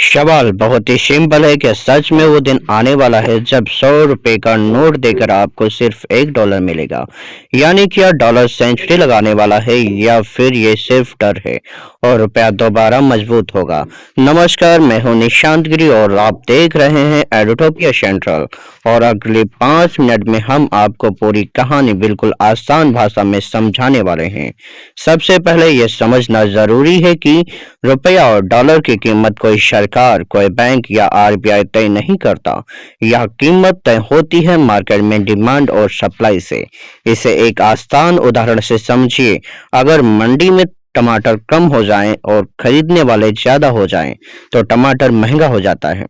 सवाल बहुत ही सिंपल है कि सच में वो दिन आने वाला है जब 100 रुपए का नोट देकर आपको सिर्फ $1 मिलेगा। यानी क्या डॉलर सेंचुरी लगाने वाला है या फिर ये सिर्फ डर है और रुपया दोबारा मजबूत होगा। नमस्कार, मैं हूं निशांत गिरी और आप देख रहे हैं एडोटोपिया सेंट्रल। और अगले 5 मिनट में हम आपको पूरी कहानी बिल्कुल आसान भाषा में समझाने वाले हैं। सबसे पहले ये समझना जरूरी है कि रुपया और डॉलर की कीमत कोई सरकार, कोई बैंक या आरबीआई तय नहीं करता। यह कीमत तय होती है मार्केट में डिमांड और सप्लाई से। इसे एक आसान उदाहरण से समझिए। अगर मंडी में टमाटर कम हो जाएं और खरीदने वाले ज्यादा हो जाएं, तो टमाटर महंगा हो जाता है।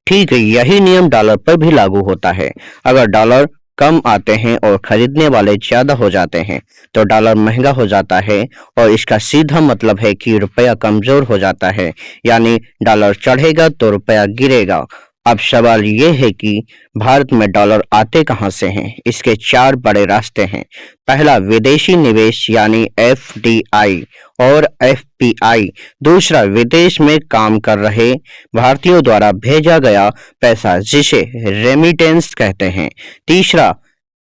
ठीक यही नियम डॉलर पर भी लागू होता है। अगर डॉलर कम आते हैं और खरीदने वाले ज्यादा हो जाते हैं, तो डॉलर महंगा हो जाता है। और इसका सीधा मतलब है कि रुपया कमजोर हो जाता है, यानी डॉलर चढ़ेगा तो रुपया गिरेगा। अब सवाल ये है कि भारत में डॉलर आते कहां से हैं? इसके 4 बड़े रास्ते हैं। पहला, विदेशी निवेश यानी एफडीआई और एफपीआई। दूसरा, विदेश में काम कर रहे भारतीयों द्वारा भेजा गया पैसा, जिसे रेमिटेंस कहते हैं। तीसरा,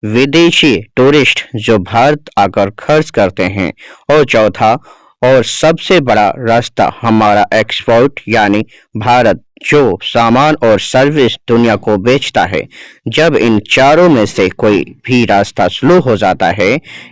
विदेशी टूरिस्ट जो भारत आकर खर्च करते हैं। और चौथा और सबसे बड़ा रास्ता हमारा एक्सपोर्ट, यानी भारत जो सामान और सर्विस दुनिया को बेचता है। जब इन चारों में से कोई भी रास्ता स्लो हो जाता है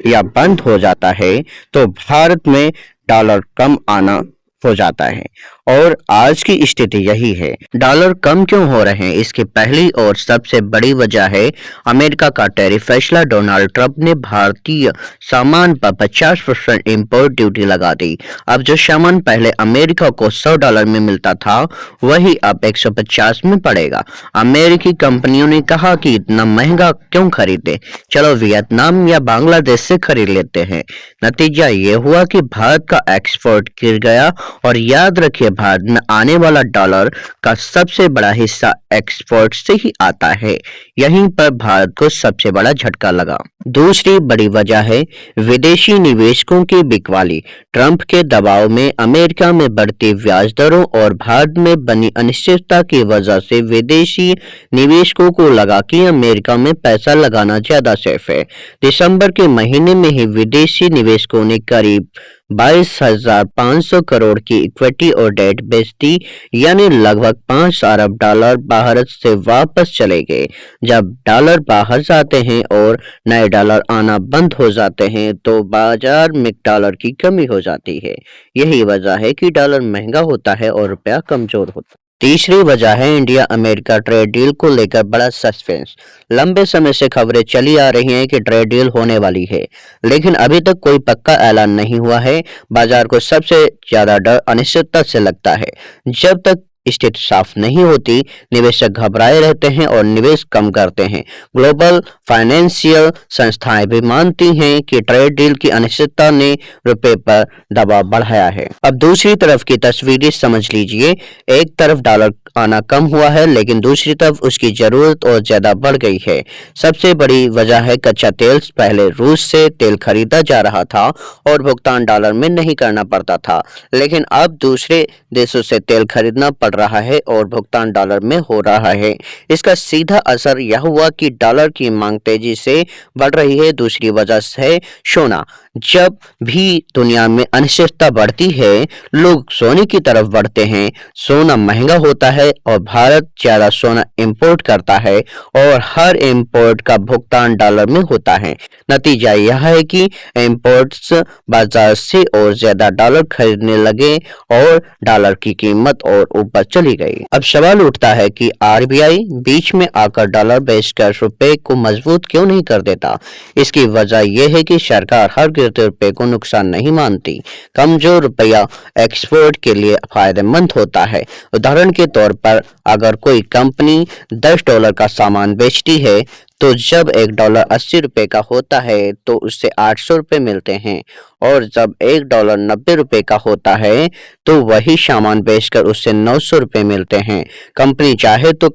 या बंद हो जाता है, तो भारत में डॉलर कम आना हो जाता है। और आज की स्थिति यही है। डॉलर कम क्यों हो रहे हैं? इसकी पहली और सबसे बड़ी वजह है अमेरिका का टैरिफ फैसला। डोनाल्ड ट्रंप ने भारतीय सामान पर 50% इंपोर्ट ड्यूटी लगा दी। अब जो सामान पहले अमेरिका को $100 में मिलता था, वही अब 150 में पड़ेगा। अमेरिकी कंपनियों ने कहा कि इतना महंगा क्यों खरीदे, चलो वियतनाम या बांग्लादेश से खरीद लेते हैं। नतीजा ये हुआ कि भारत का एक्सपोर्ट गिर गया। और याद रखिए, भारत में आने वाला डॉलर का सबसे बड़ा हिस्सा एक्सपोर्ट से ही आता है। यहीं पर भारत को सबसे बड़ा झटका लगा। दूसरी बड़ी वजह है विदेशी निवेशकों की बिकवाली। ट्रंप के दबाव में अमेरिका में बढ़ती ब्याज दरों और भारत में बनी अनिश्चितता की वजह से विदेशी निवेशकों को लगा कि अमेरिका में पैसा लगाना ज्यादा सेफ है। दिसंबर के महीने में ही विदेशी निवेशकों ने करीब 22,500 करोड़ की इक्विटी और डेट बेच दी, यानी लगभग $5 अरब भारत से वापस चले गए। जब डॉलर बाहर जाते हैं और नए डॉलर आना बंद हो जाते हैं, तो बाजार में डॉलर की कमी हो जाती है। यही वजह है कि डॉलर महंगा होता है और रुपया कमजोर होता है। तीसरी वजह है इंडिया अमेरिका ट्रेड डील को लेकर बड़ा सस्पेंस। लंबे समय से खबरें चली आ रही हैं कि ट्रेड डील होने वाली है, लेकिन अभी तक कोई पक्का ऐलान नहीं हुआ है। बाजार को सबसे ज्यादा डर अनिश्चितता से लगता है। जब तक स्थिति साफ नहीं होती, निवेशक घबराए रहते हैं और निवेश कम करते हैं। ग्लोबल फाइनेंशियल संस्थाएं भी मानती हैं कि ट्रेड डील की अनिश्चितता ने रुपए पर दबाव बढ़ाया है। अब दूसरी तरफ की तस्वीर समझ लीजिए। एक तरफ डॉलर आना कम हुआ है, लेकिन दूसरी तरफ उसकी जरूरत और ज्यादा बढ़ गई है। सबसे बड़ी वजह है कच्चा तेल। पहले रूस से तेल खरीदा जा रहा था और भुगतान डॉलर में नहीं करना पड़ता था, लेकिन अब दूसरे देशों से तेल खरीदना पड़ रहा है और भुगतान डॉलर में हो रहा है। इसका सीधा असर यह हुआ कि डॉलर की मांग तेजी से बढ़ रही है। दूसरी वजह है सोना। जब भी दुनिया में अनिश्चितता बढ़ती है, लोग सोने की तरफ बढ़ते हैं। सोना महंगा होता है और भारत ज्यादा सोना इंपोर्ट करता है और हर इंपोर्ट का भुगतान डॉलर में होता है। नतीजा यह है कि इंपोर्ट्स बाजार से और ज्यादा डॉलर खरीदने लगे और डॉलर की कीमत और ऊपर चली गई। अब सवाल उठता है कि आरबीआई बीच में आकर डॉलर बेचकर रुपए को मजबूत क्यों नहीं कर देता। इसकी वजह यह है कि सरकार हर गिरते रुपए को नुकसान नहीं मानती। कमजोर रुपया एक्सपोर्ट के लिए फायदेमंद होता है। उदाहरण के तौर पर, अगर कोई कंपनी $10 का सामान बेचती है, तो जब $1 80 का होता है, तो उससे $800 मिलते हैं। और जब $1 90 का होता है, तो वही सामान बेचकर उससे $900 मिलते हैं। कंपनी चाहे तो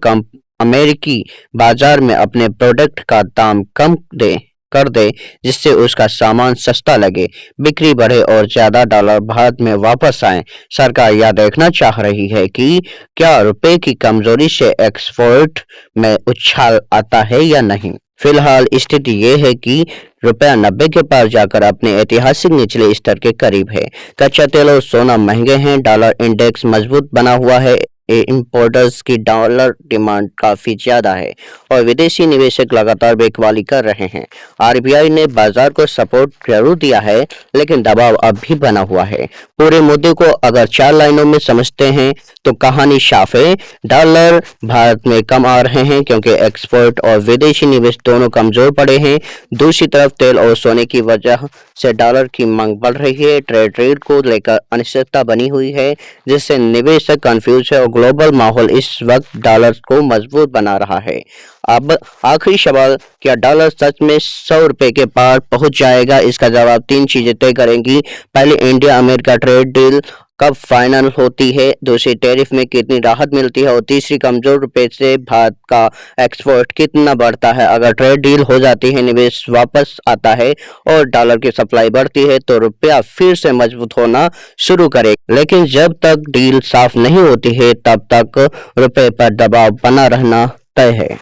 अमेरिकी बाजार में अपने प्रोडक्ट का दाम कम दे, कर दे जिससे उसका सामान सस्ता लगे, बिक्री बढ़े और ज्यादा डॉलर भारत में वापस आए। सरकार यह देखना चाह रही है कि क्या रुपए की कमजोरी से एक्सपोर्ट में उछाल आता है या नहीं। फिलहाल स्थिति ये है कि रुपया 90 के पार जाकर अपने ऐतिहासिक निचले स्तर के करीब है। कच्चा तेल और सोना महंगे हैं, डॉलर इंडेक्स मजबूत बना हुआ है, इंपोर्टर्स की डॉलर डिमांड काफी ज्यादा है और विदेशी निवेशक लगातार बिकवाली कर रहे हैं। आरबीआई ने बाजार को सपोर्ट जरूर दिया है, लेकिन दबाव अब भी बना हुआ है। पूरे मुद्दे को अगर 4 लाइनों में समझते हैं तो कहानी साफ है। डॉलर भारत में कम आ रहे हैं क्योंकि एक्सपोर्ट और विदेशी निवेश दोनों कमजोर पड़े हैं। दूसरी तरफ तेल और सोने की वजह से डॉलर की मांग बढ़ रही है। ट्रेड रेट को लेकर अनिश्चितता बनी हुई है, जिससे निवेशक कंफ्यूज है और ग्लोबल माहौल इस वक्त डॉलर को मजबूत बना रहा है। अब आखिरी सवाल, क्या डॉलर सच में 100 रुपए के पार पहुंच जाएगा? इसका जवाब 3 चीजें तय करेंगी। पहले, इंडिया अमेरिका ट्रेड डील कब फाइनल होती है। दूसरी, टैरिफ में कितनी राहत मिलती है। और तीसरी, कमजोर रुपए से भारत का एक्सपोर्ट कितना बढ़ता है। अगर ट्रेड डील हो जाती है, निवेश वापस आता है और डॉलर की सप्लाई बढ़ती है तो रुपया फिर से मजबूत होना शुरू करे। लेकिन जब तक डील साफ नहीं होती है तब तक रुपए पर दबाव बना रहना तय है।